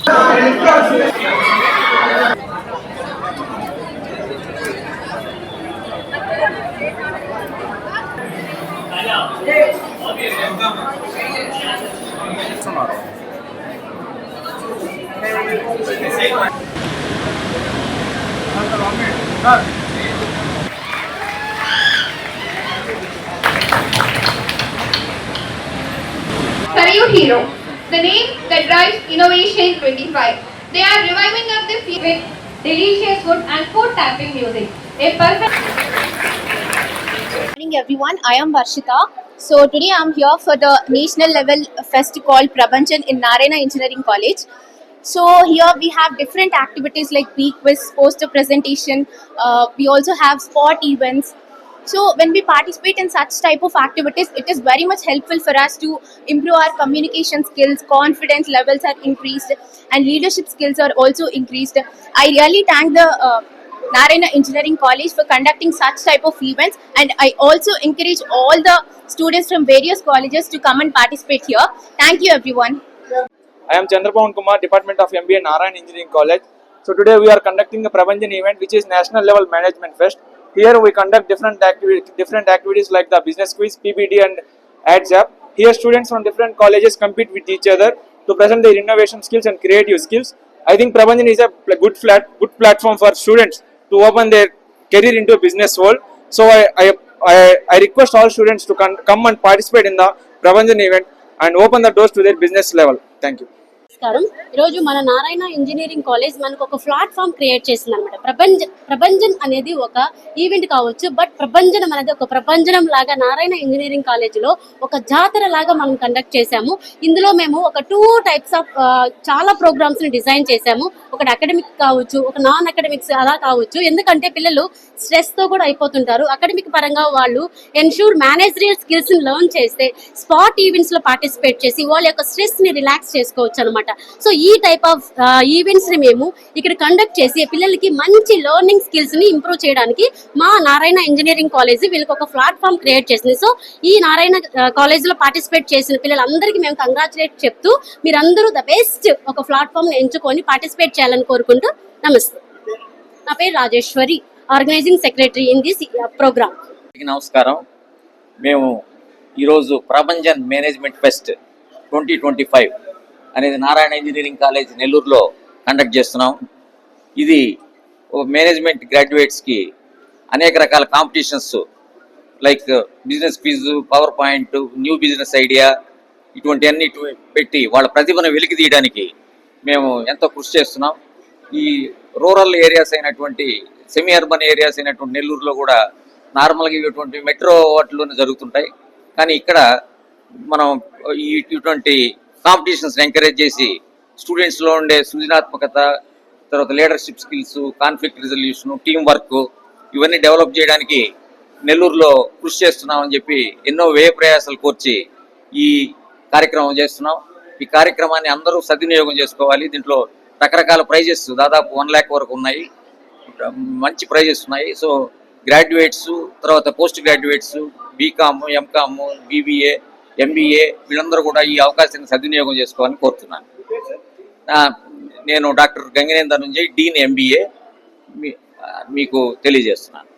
Career Hero, the name that drives Innovation 25. They are reviving up the field with delicious food and food tapping music. A perfect. Good morning everyone, I am Varshita. So today I am here for the national level fest called Prabhanchan in Narayana Engineering College. So here we have different activities like quiz, poster presentation. We also have sport events. So when we participate in such type of activities, it is very much helpful for us to improve our communication skills, confidence levels are increased, and leadership skills are also increased. I really thank the Narayana Engineering College for conducting such type of events, and I also encourage all the students from various colleges to come and participate here. Thank you everyone. I am Chandrapawan Kumar, Department of MBA, Narayana Engineering College. So today we are conducting a Prabhanchan event, which is National Level Management Fest. Here we conduct different activities like the business quiz, PPT and AdsApp. Here students from different colleges compete with each other to present their innovation skills and creative skills. I think Prabhanchan is a good platform for students to open their career into a business world. So I request all students to come and participate in the Prabhanchan event and open the doors to their business level. Thank you. నమస్కారం. ఈరోజు మన Narayana engineering college మనకు ఒక platform create చేసింది అనమాట. ప్రభంజన్ అనేది ఒక event కావచ్చు, బట్ ప్రభంజనం అనేది ఒక ప్రపంచం లాగా నారాయణ ఇంజనీరింగ్ కాలేజీలో ఒక జాతర లాగా మనం కండక్ట్ చేశాము. ఇందులో మేము ఒక 2 టైప్స్ ఆఫ్ చాలా ప్రోగ్రామ్స్ ని డిజైన్ చేశాము. ఒకటి అకాడమిక్ కావచ్చు, ఒక నాన్ అకాడమిక్స్ అలా కావచ్చు. ఎందుకంటే పిల్లలు స్ట్రెస్ తో కూడా అయిపోతుంటారు. అకాడమిక్ పరంగా వాళ్ళు ఎన్షూర్ మేనేజరియల్ స్కిల్స్ ని లెర్న్ చేస్తే స్పాట్ ఈవెంట్స్ లో పార్టిసిపేట్ చేసి వాళ్ళ యొక్క స్ట్రెస్ ని రిలాక్స్ చేసుకోవచ్చు అనమాట. సో ఈ టైప్ ఆఫ్ ఈవెంట్స్ ని మేము ఇక్కడ కండక్ట్ చేసి పిల్లలకి మంచి లెర్నింగ్ స్కిల్స్ ని ఇంప్రూవ్ చేయడానికి మా నారాయణ ఇంజనీరింగ్ కాలేజ్ వీళ్ళకి ఒక ప్లాట్ఫామ్ క్రియేట్ చేసింది. సో ఈ నారాయణ కాలేజ్ లో పార్టిసిపేట్ చేసిన పిల్లలందరికీ మేము కంగ్రాచులేట్ చెప్తూ మీరందరూ ద బెస్ట్ ఒక ప్లాట్ఫామ్ ని ఎంచుకొని పార్టిసిపేట్ చేయాలని కోరుకుంటూ నమస్తే. నా పేరు Rajeswari, organising secretary in this programme. నమస్కారం. మేము ఈరోజు ప్రభంజన్ మేనేజ్మెంట్ ఫెస్ట్ 2025 అనేది నారాయణ ఇంజనీరింగ్ కాలేజ్ నెల్లూరులో కండక్ట్ చేస్తున్నాం. ఇది మేనేజ్మెంట్ గ్రాడ్యుయేట్స్కి అనేక రకాల competitions like business quiz, power point, new business idea ఇటువంటి అన్ని పెట్టి వాళ్ళ ప్రతిభను వెలికి తీయడానికి మేము ఎంతో కృషి చేస్తున్నాం. ఈ రూరల్ ఏరియాస్ అయినటువంటి సెమీ అర్బన్ ఏరియాస్ అయినటువంటి నెల్లూరులో కూడా నార్మల్గా ఇటువంటి మెట్రో వాటిలోనే జరుగుతుంటాయి. కానీ ఇక్కడ మనం ఇటువంటి కాంపిటీషన్స్ ఎంకరేజ్ చేసి స్టూడెంట్స్లో ఉండే సృజనాత్మకత, తర్వాత leadership skills, conflict resolution, team work ఇవన్నీ డెవలప్ చేయడానికి నెల్లూరులో కృషి చేస్తున్నామని చెప్పి ఎన్నో వ్యయ ప్రయాసాలు కోర్చి ఈ కార్యక్రమం చేస్తున్నాం. ఈ కార్యక్రమాన్ని అందరూ సద్వినియోగం చేసుకోవాలి. దీంట్లో రకరకాల ప్రైజెస్ దాదాపు 1 lakh వరకు ఉన్నాయి. మంచి ప్రైజెస్ ఉన్నాయి. సో గ్రాడ్యుయేట్స్, తర్వాత post graduates, B Com, M Com, BBA, MBA వీళ్ళందరూ కూడా ఈ అవకాశాన్ని సద్వినియోగం చేసుకోవాలని కోరుతున్నాను. నేను డాక్టర్ గంగినేందర్ నుంచి డీన్ ఎంబీఏ మీకు తెలియజేస్తున్నాను.